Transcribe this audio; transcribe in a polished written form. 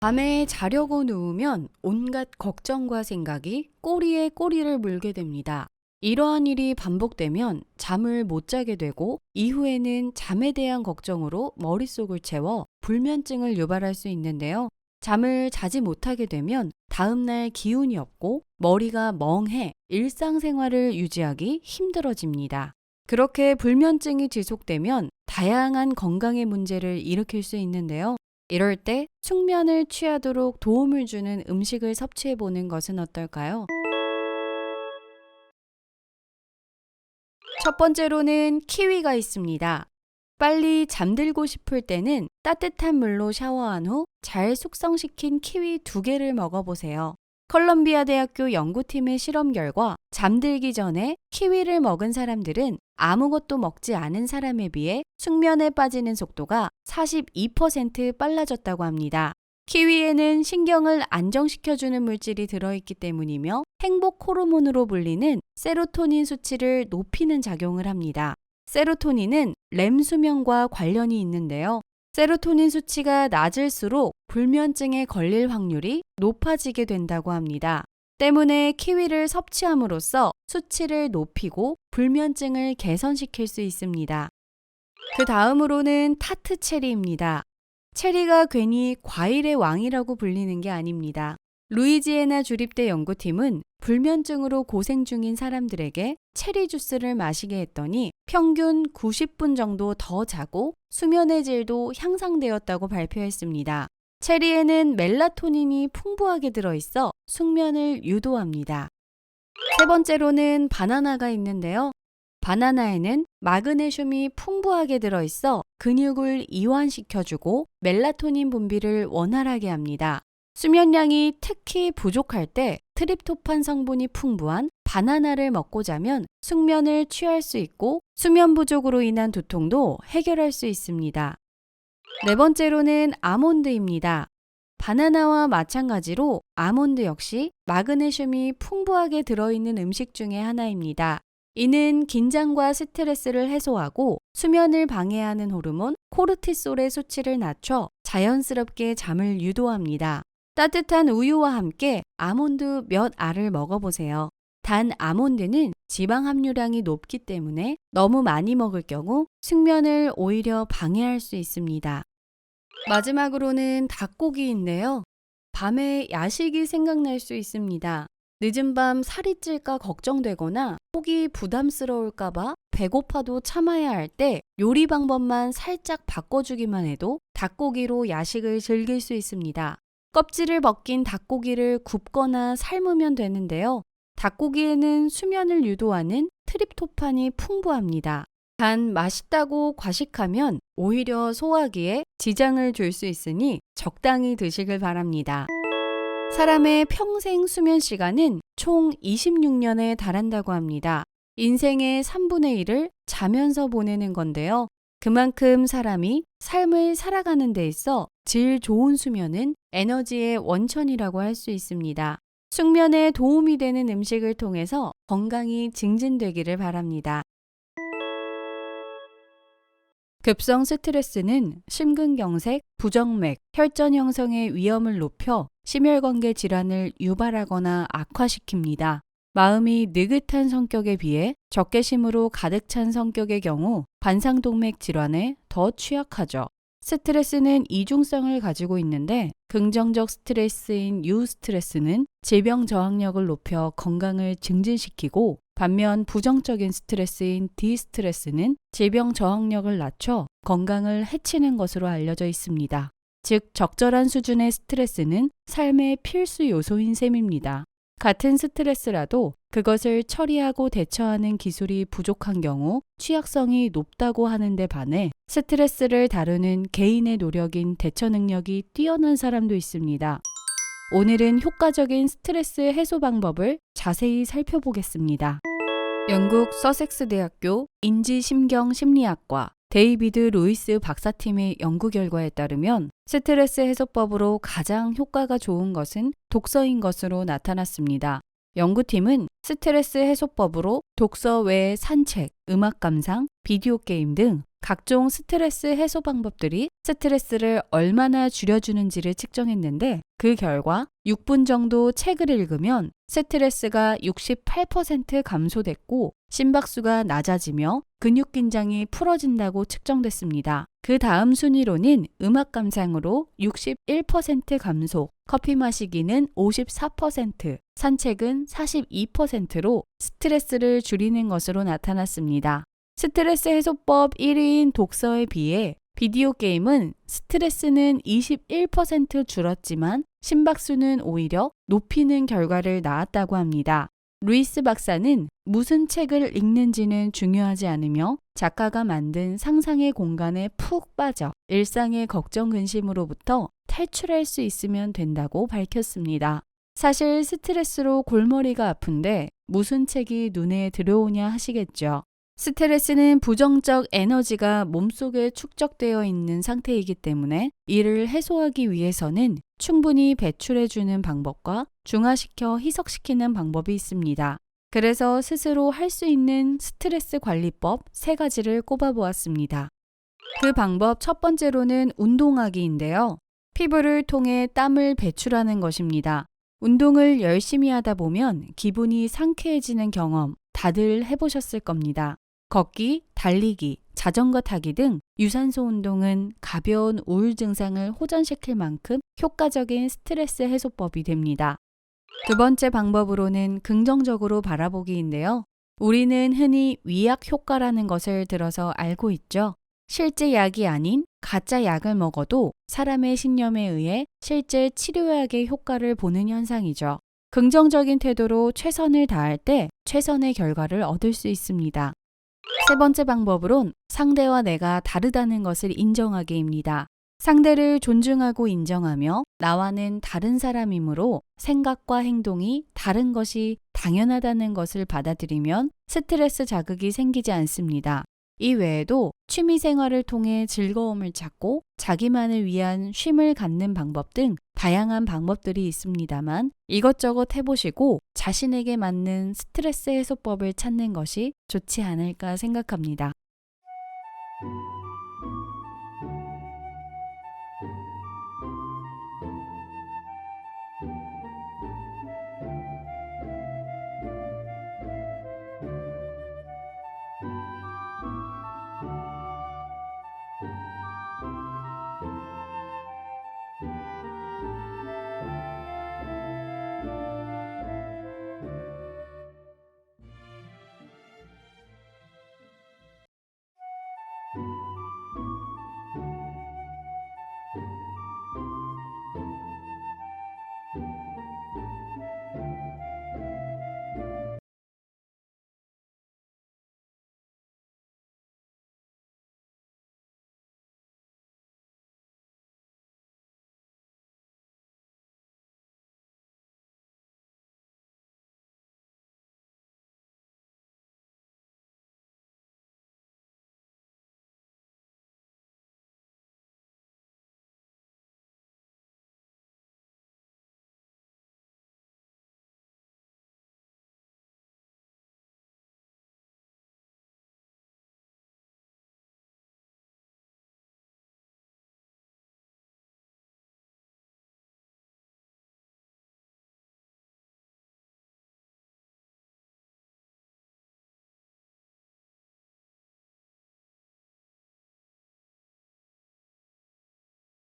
밤에 자려고 누우면 온갖 걱정과 생각이 꼬리에 꼬리를 물게 됩니다. 이러한 일이 반복되면 잠을 못 자게 되고 이후에는 잠에 대한 걱정으로 머릿속을 채워 불면증을 유발할 수 있는데요. 잠을 자지 못하게 되면 다음날 기운이 없고 머리가 멍해 일상생활을 유지하기 힘들어집니다. 그렇게 불면증이 지속되면 다양한 건강의 문제를 일으킬 수 있는데요. 이럴 때 숙면을 취하도록 도움을 주는 음식을 섭취해 보는 것은 어떨까요? 첫 번째로는 키위가 있습니다. 빨리 잠들고 싶을 때는 따뜻한 물로 샤워한 후 잘 숙성시킨 키위 2개를 먹어보세요. 컬럼비아 대학교 연구팀의 실험 결과 잠들기 전에 키위를 먹은 사람들은 아무것도 먹지 않은 사람에 비해 숙면에 빠지는 속도가 42% 빨라졌다고 합니다. 키위에는 신경을 안정시켜주는 물질이 들어있기 때문이며 행복 호르몬으로 불리는 세로토닌 수치를 높이는 작용을 합니다. 세로토닌은 렘 수면과 관련이 있는데요. 세로토닌 수치가 낮을수록 불면증에 걸릴 확률이 높아지게 된다고 합니다. 때문에 키위를 섭취함으로써 수치를 높이고 불면증을 개선시킬 수 있습니다. 그 다음으로는 타트 체리입니다. 체리가 괜히 과일의 왕이라고 불리는 게 아닙니다. 루이지애나 주립대 연구팀은 불면증으로 고생 중인 사람들에게 체리 주스를 마시게 했더니 평균 90분 정도 더 자고 수면의 질도 향상되었다고 발표했습니다. 체리에는 멜라토닌이 풍부하게 들어있어 숙면을 유도합니다. 세 번째로는 바나나가 있는데요. 바나나에는 마그네슘이 풍부하게 들어있어 근육을 이완시켜주고 멜라토닌 분비를 원활하게 합니다. 수면량이 특히 부족할 때 트립토판 성분이 풍부한 바나나를 먹고 자면 숙면을 취할 수 있고 수면 부족으로 인한 두통도 해결할 수 있습니다. 네 번째로는 아몬드입니다. 바나나와 마찬가지로 아몬드 역시 마그네슘이 풍부하게 들어있는 음식 중에 하나입니다. 이는 긴장과 스트레스를 해소하고 수면을 방해하는 호르몬 코르티솔의 수치를 낮춰 자연스럽게 잠을 유도합니다. 따뜻한 우유와 함께 아몬드 몇 알을 먹어보세요. 단 아몬드는 지방 함유량이 높기 때문에 너무 많이 먹을 경우 숙면을 오히려 방해할 수 있습니다. 마지막으로는 닭고기인데요. 밤에 야식이 생각날 수 있습니다. 늦은 밤 살이 찔까 걱정되거나 속이 부담스러울까봐 배고파도 참아야 할 때 요리 방법만 살짝 바꿔주기만 해도 닭고기로 야식을 즐길 수 있습니다. 껍질을 벗긴 닭고기를 굽거나 삶으면 되는데요. 닭고기에는 수면을 유도하는 트립토판이 풍부합니다. 단 맛있다고 과식하면 오히려 소화기에 지장을 줄 수 있으니 적당히 드시길 바랍니다. 사람의 평생 수면 시간은 총 26년에 달한다고 합니다. 인생의 3분의 1을 자면서 보내는 건데요. 그만큼 사람이 삶을 살아가는 데 있어 질 좋은 수면은 에너지의 원천이라고 할 수 있습니다. 숙면에 도움이 되는 음식을 통해서 건강이 증진되기를 바랍니다. 급성 스트레스는 심근경색, 부정맥, 혈전 형성의 위험을 높여 심혈관계 질환을 유발하거나 악화시킵니다. 마음이 느긋한 성격에 비해 적개심으로 가득 찬 성격의 경우 반상동맥 질환에 더 취약하죠. 스트레스는 이중성을 가지고 있는데 긍정적 스트레스인 유스트레스는 질병 저항력을 높여 건강을 증진시키고 반면 부정적인 스트레스인 디스트레스는 질병 저항력을 낮춰 건강을 해치는 것으로 알려져 있습니다. 즉, 적절한 수준의 스트레스는 삶의 필수 요소인 셈입니다. 같은 스트레스라도 그것을 처리하고 대처하는 기술이 부족한 경우 취약성이 높다고 하는데 반해 스트레스를 다루는 개인의 노력인 대처 능력이 뛰어난 사람도 있습니다. 오늘은 효과적인 스트레스 해소 방법을 자세히 살펴보겠습니다. 영국 서섹스 대학교 인지심경심리학과 데이비드 루이스 박사팀의 연구 결과에 따르면 스트레스 해소법으로 가장 효과가 좋은 것은 독서인 것으로 나타났습니다. 연구팀은 스트레스 해소법으로 독서 외에 산책, 음악 감상, 비디오 게임 등 각종 스트레스 해소 방법들이 스트레스를 얼마나 줄여주는지를 측정했는데 그 결과 6분 정도 책을 읽으면 스트레스가 68% 감소됐고 심박수가 낮아지며 근육 긴장이 풀어진다고 측정됐습니다. 그 다음 순위로는 음악 감상으로 61% 감소, 커피 마시기는 54%, 산책은 42%로 스트레스를 줄이는 것으로 나타났습니다. 스트레스 해소법 1위인 독서에 비해 비디오 게임은 스트레스는 21% 줄었지만 심박수는 오히려 높이는 결과를 낳았다고 합니다. 루이스 박사는 무슨 책을 읽는지는 중요하지 않으며 작가가 만든 상상의 공간에 푹 빠져 일상의 걱정 근심으로부터 탈출할 수 있으면 된다고 밝혔습니다. 사실 스트레스로 골머리가 아픈데 무슨 책이 눈에 들어오냐 하시겠죠. 스트레스는 부정적 에너지가 몸속에 축적되어 있는 상태이기 때문에 이를 해소하기 위해서는 충분히 배출해주는 방법과 중화시켜 희석시키는 방법이 있습니다. 그래서 스스로 할 수 있는 스트레스 관리법 3가지를 꼽아보았습니다. 그 방법 첫 번째로는 운동하기인데요. 피부를 통해 땀을 배출하는 것입니다. 운동을 열심히 하다 보면 기분이 상쾌해지는 경험 다들 해보셨을 겁니다. 걷기, 달리기, 자전거 타기 등 유산소 운동은 가벼운 우울 증상을 호전시킬 만큼 효과적인 스트레스 해소법이 됩니다. 두 번째 방법으로는 긍정적으로 바라보기인데요. 우리는 흔히 위약 효과라는 것을 들어서 알고 있죠. 실제 약이 아닌 가짜 약을 먹어도 사람의 신념에 의해 실제 치료약의 효과를 보는 현상이죠. 긍정적인 태도로 최선을 다할 때 최선의 결과를 얻을 수 있습니다. 세 번째 방법으론 상대와 내가 다르다는 것을 인정하기입니다. 상대를 존중하고 인정하며 나와는 다른 사람이므로 생각과 행동이 다른 것이 당연하다는 것을 받아들이면 스트레스 자극이 생기지 않습니다. 이 외에도 취미 생활을 통해 즐거움을 찾고 자기만을 위한 쉼을 갖는 방법 등 다양한 방법들이 있습니다만 이것저것 해보시고 자신에게 맞는 스트레스 해소법을 찾는 것이 좋지 않을까 생각합니다.